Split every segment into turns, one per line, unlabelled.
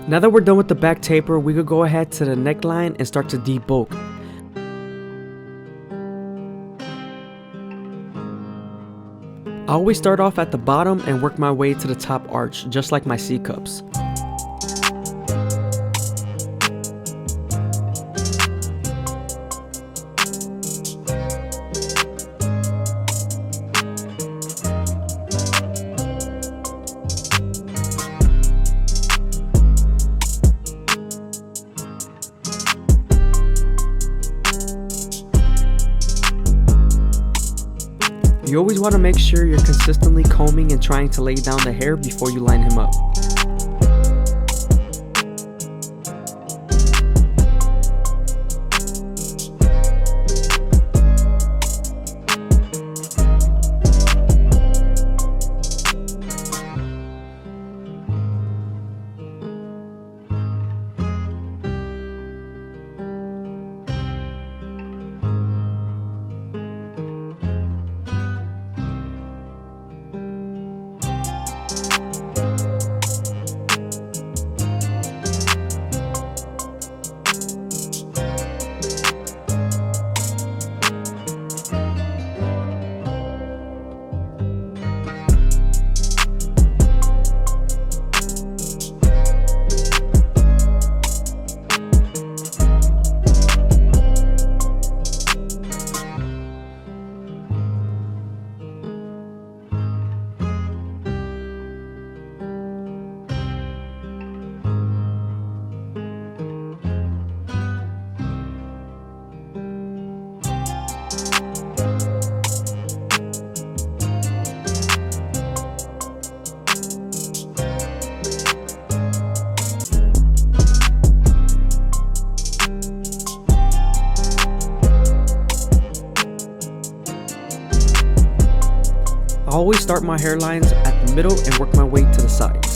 Now that we're done with the back taper, we could go ahead to the neckline and start to debulk. I always start off at the bottom and work my way to the top arch, just like my C-cups. You always want to make sure you're consistently combing and trying to lay down the hair before you line him up. I always start my hairlines at the middle and work my way to the sides.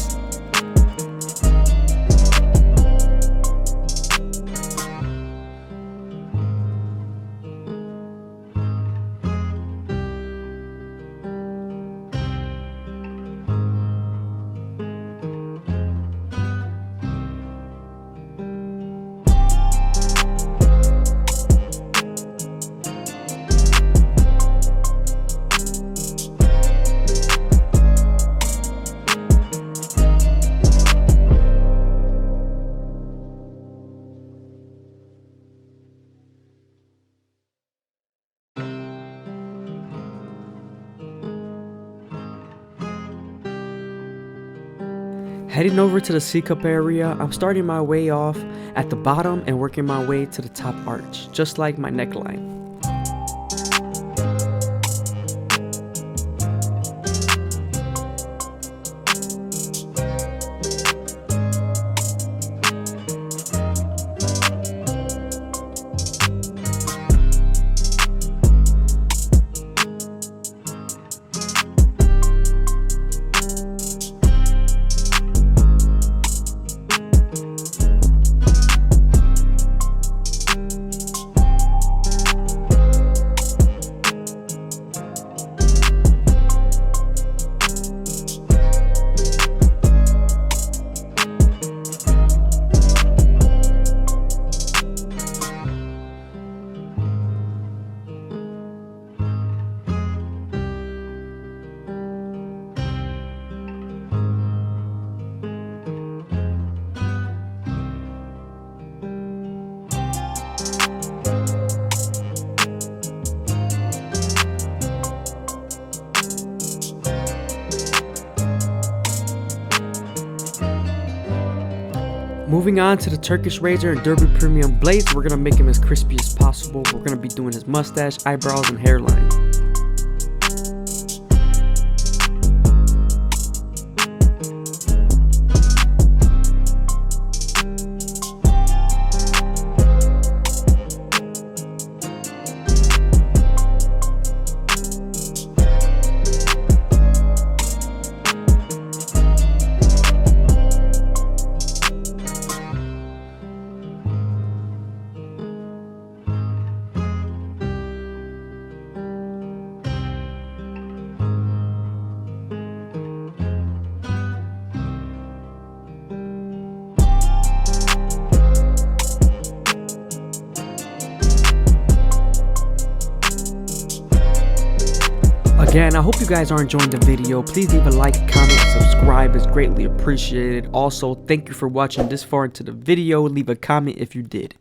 Heading over to the C-cup area, I'm starting my way off at the bottom and working my way to the top arch, just like my neckline. Moving on to the Turkish razor and Derby premium blades, we're gonna make him as crispy as possible. We're gonna be doing his mustache, eyebrows, and hairline. Again, I hope you guys are enjoying the video. Please leave a like, comment, subscribe. It's greatly appreciated. Also, thank you for watching this far into the video. Leave a comment if you did.